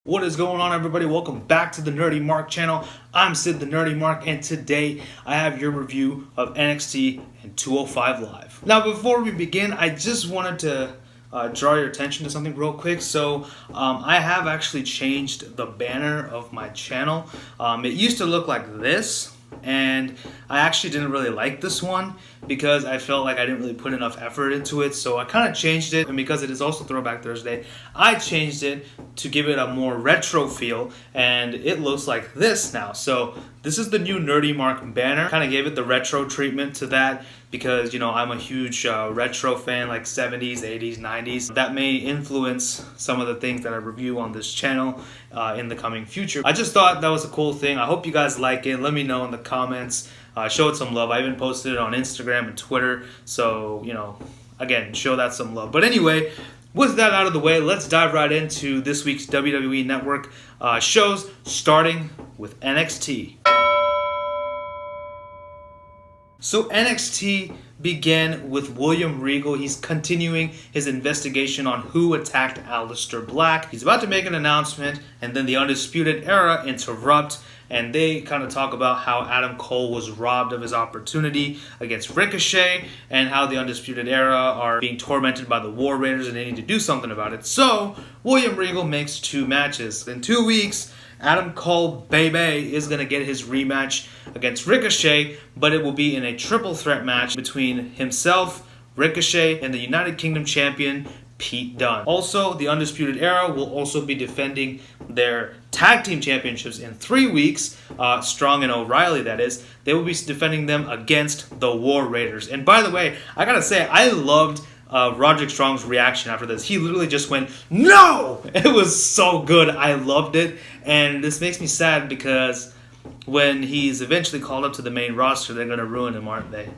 What is going on, everybody? Welcome back to the Nerdy Mark channel. I'm Sid the Nerdy Mark, and today I have your review of NXT and 205 Live. Now, before we begin, I just wanted to draw your attention to something real quick. So I have actually changed the banner of my channel. It used to look like this, and I actually didn't really like this one because I felt like I didn't really put enough effort into it. So I kind of changed it, and because it is also Throwback Thursday, I changed it to give it a more retro feel, and it looks like this now. So this is the new Nerdy Mark banner. Kind of gave it the retro treatment to that because, you know, I'm a huge retro fan, like 70s, 80s, 90s. That may influence some of the things that I review on this channel in the coming future. I just thought that was a cool thing. I hope you guys like it. Let me know in the comments. Show it some love. I even posted it on Instagram and Twitter. So, you know, again, show that some love. But anyway, with that out of the way, let's dive right into this week's WWE Network shows, starting with NXT. So NXT began with William Regal. He's continuing his investigation on who attacked Aleister Black. He's about to make an announcement, and then the Undisputed Era interrupt, and they kind of talk about how Adam Cole was robbed of his opportunity against Ricochet, and how the Undisputed Era are being tormented by the War Raiders and they need to do something about it. So William Regal makes 2 matches. In 2 weeks, Adam Cole, baby, is going to get his rematch against Ricochet, but it will be in a triple threat match between himself, Ricochet, and the United Kingdom champion, Pete Dunne. Also, the Undisputed Era will also be defending their tag team championships in 3 weeks. Strong and O'Reilly, that is. They will be defending them against the War Raiders. And by the way, I gotta say, I loved Roderick Strong's reaction after this. He literally just went, "No!" It was so good. I loved it. And this makes me sad because when he's eventually called up to the main roster, they're going to ruin him, aren't they?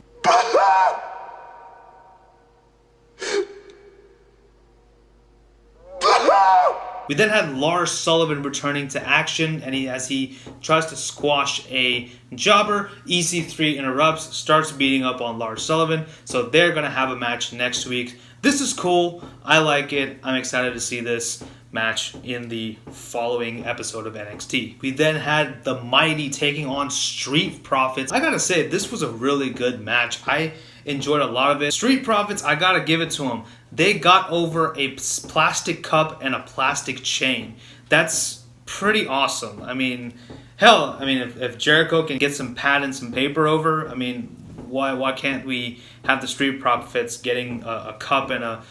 We then had Lars Sullivan returning to action, and as he tries to squash a jobber, EC3 interrupts, starts beating up on Lars Sullivan, so they're going to have a match next week. This is cool. I like it. I'm excited to see this match in the following episode of NXT. We then had the Mighty taking on Street Profits. I gotta say, this was a really good match. I enjoyed a lot of it. Street Profits, I gotta give it to them. They got over a plastic cup and a plastic chain. That's pretty awesome. I mean, hell, if Jericho can get some pad and some paper over, I mean, why can't we have the Street Profits getting a cup and a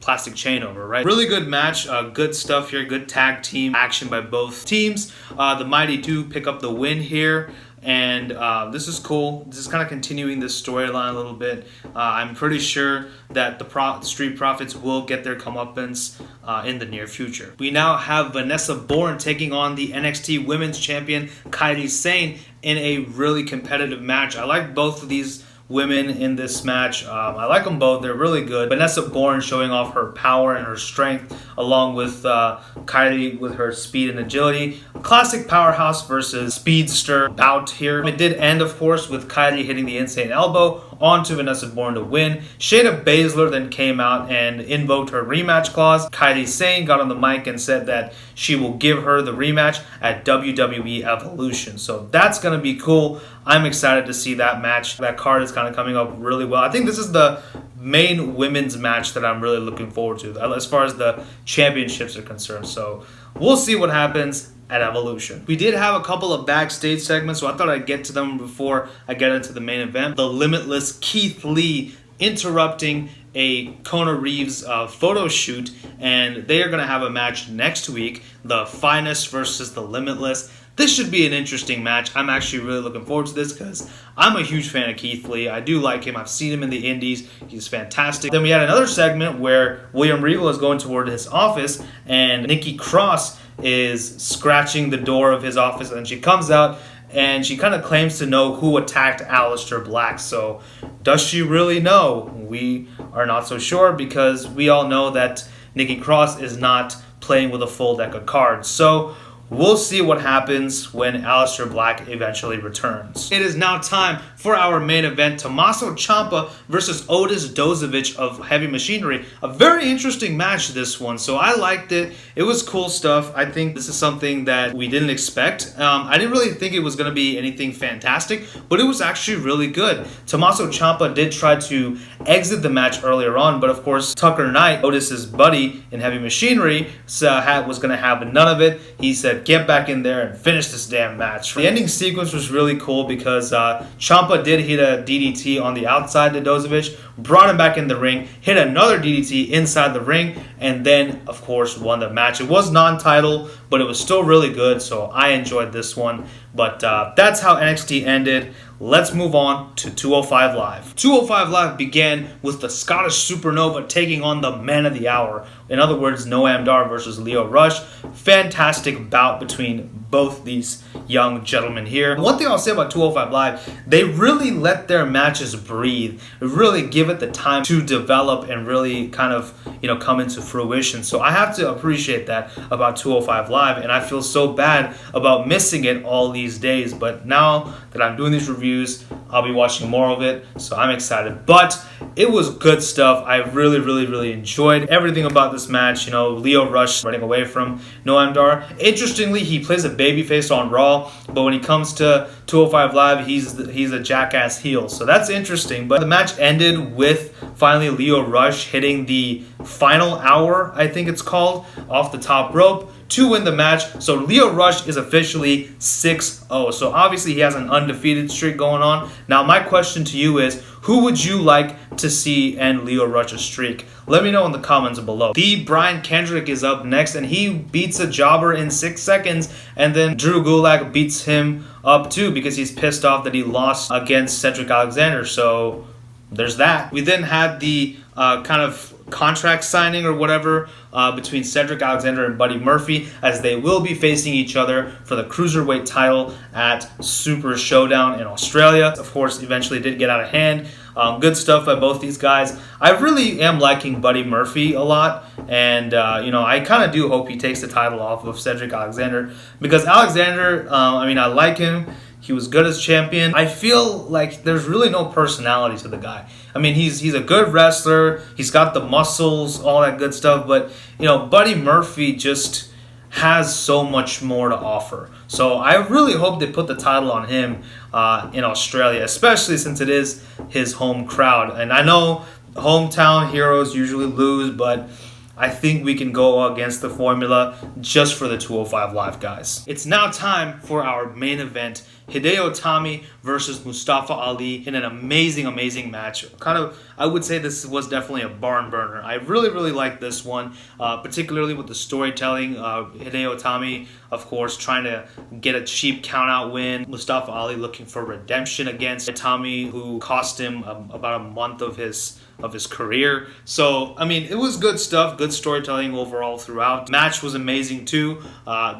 plastic chain over, right? Really good match, good stuff here, good tag team action by both teams. The Mighty do pick up the win here, and this is cool. This is kind of continuing this storyline a little bit. I'm pretty sure that the Street Profits will get their comeuppance in the near future. We now have Vanessa Bourne taking on the NXT Women's Champion Kairi Sane in a really competitive match. I like both of these women in this match. I like them both. They're really good. Vanessa Bourne showing off her power and her strength, along with Kairi with her speed and agility. Classic powerhouse versus speedster bout here. It did end, of course, with Kairi hitting the insane elbow onto Vanessa Bourne to win. Shayna Baszler then came out and invoked her rematch clause. Kairi Sane got on the mic and said that she will give her the rematch at WWE Evolution. So that's going to be cool. I'm excited to see that match. That card is kind of coming up really well. I think this is the main women's match that I'm really looking forward to as far as the championships are concerned. So we'll see what happens at Evolution. We did have a couple of backstage segments, so I thought I'd get to them before I get into the main event. The Limitless Keith Lee interrupting a Kona Reeves photo shoot, and they are going to have a match next week. The Finest versus the Limitless. This should be an interesting match. I'm actually really looking forward to this because I'm a huge fan of Keith Lee. I do like him. I've seen him in the indies. He's fantastic. Then we had another segment where William Regal is going toward his office, and Nikki Cross is scratching the door of his office, and she comes out and she kind of claims to know who attacked Aleister Black. So does she really know? We are not so sure because we all know that Nikki Cross is not playing with a full deck of cards. So we'll see what happens when Aleister Black eventually returns. It is now time for our main event, Tommaso Ciampa versus Otis Dozovic of Heavy Machinery. A very interesting match, this one, so I liked it. It was cool stuff. I think this is something that we didn't expect. I didn't really think it was going to be anything fantastic, but it was actually really good. Tommaso Ciampa did try to exit the match earlier on, but of course Tucker Knight, Otis's buddy in Heavy Machinery, was going to have none of it. He said, get back in there and finish this damn match. The ending sequence was really cool because Ciampa did hit a DDT on the outside to Dozovic, brought him back in the ring, hit another DDT inside the ring, and then of course won the match. It was non-title, but it was still really good, so I enjoyed this one. But that's how NXT ended. Let's move on to 205 Live. 205 Live began with the Scottish Supernova taking on the Man of the Hour. In other words, Noam Dar versus Lio Rush. Fantastic bout between both these young gentlemen here. One thing I'll say about 205 Live, they really let their matches breathe. Really give it the time to develop and really kind of, come into fruition. So I have to appreciate that about 205 Live, and I feel so bad about missing it all these days. But now that I'm doing these reviews, I'll be watching more of it, so I'm excited. But it was good stuff. I really enjoyed everything about this match. Lio Rush running away from Noam Dar. Interestingly, he plays a babyface on Raw, but when he comes to 205 Live, he's a jackass heel. So that's interesting. But the match ended with finally Lio Rush hitting the final hour, I think it's called, off the top rope to win the match. So Lio Rush is officially 6-0. So obviously he has an undefeated streak going on. Now my question to you is, who would you like to see end Lio Rush's streak? Let me know in the comments below. The Brian Kendrick is up next, and he beats a jobber in 6 seconds, and then Drew Gulak beats him up too because he's pissed off that he lost against Cedric Alexander. So there's that. We then had the kind of contract signing or whatever between Cedric Alexander and Buddy Murphy, as they will be facing each other for the Cruiserweight title at Super Showdown in Australia. Of course, eventually did get out of hand. Good stuff by both these guys. I really am liking Buddy Murphy a lot, and I kind of do hope he takes the title off of Cedric Alexander, because Alexander, I like him. He was good as champion. I feel like there's really no personality to the guy. He's a good wrestler. He's got the muscles, all that good stuff. But, Buddy Murphy just has so much more to offer. So I really hope they put the title on him in Australia, especially since it is his home crowd. And I know hometown heroes usually lose, but I think we can go against the formula just for the 205 Live guys. It's now time for our main event, Hideo Itami versus Mustafa Ali, in an amazing match. I would say this was definitely a barn burner. I really liked this one, particularly with the storytelling. Hideo Itami, of course, trying to get a cheap count-out win. Mustafa Ali looking for redemption against Itami, who cost him about a month of his career. So, it was good stuff, good storytelling overall throughout. Match was amazing too.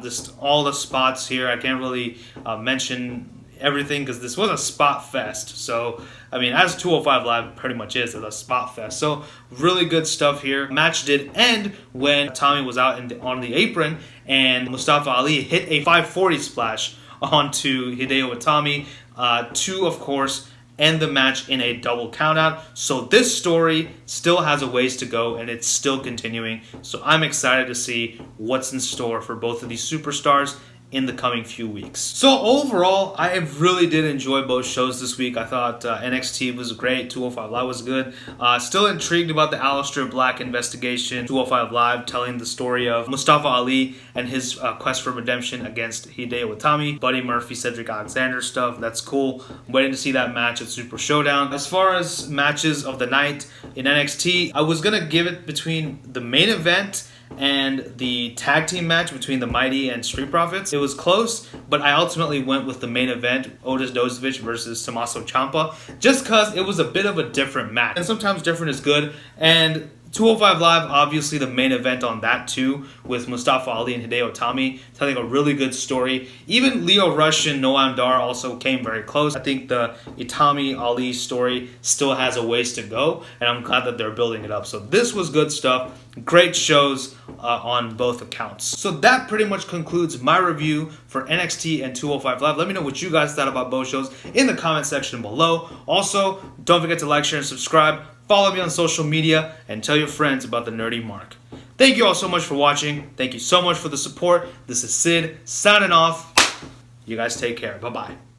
Just all the spots here, I can't really mention everything because this was a spot fest. So, as 205 Live pretty much is, a spot fest. So, really good stuff here. Match did end when Tommy was out on the apron, and Mustafa Ali hit a 540 splash onto Hideo Itami to, of course, end the match in a double countout. So this story still has a ways to go, and it's still continuing. So I'm excited to see what's in store for both of these superstars in the coming few weeks. So overall, I really did enjoy both shows this week. I thought NXT was great, 205 Live was good. Still intrigued about the Aleister Black Investigation, 205 Live, telling the story of Mustafa Ali and his quest for redemption against Hideo Itami. Buddy Murphy, Cedric Alexander stuff, that's cool. I'm waiting to see that match at Super Showdown. As far as matches of the night in NXT, I was gonna give it between the main event and the tag team match between the Mighty and Street Profits. It was close, but I ultimately went with the main event, Otis Dozovic versus Tommaso Ciampa, just because it was a bit of a different match. And sometimes different is good. And 205 Live, obviously the main event on that too, with Mustafa Ali and Hideo Itami, telling a really good story. Even Lio Rush and Noam Dar also came very close. I think the Itami-Ali story still has a ways to go, and I'm glad that they're building it up. So this was good stuff. great shows on both accounts. So that pretty much concludes my review for NXT and 205 Live. Let me know what you guys thought about both shows in the comment section below. Also, don't forget to like, share, and subscribe. Follow me on social media and tell your friends about the Nerdy Mark. Thank you all so much for watching. Thank you so much for the support. This is Sid signing off. You guys take care. Bye-bye.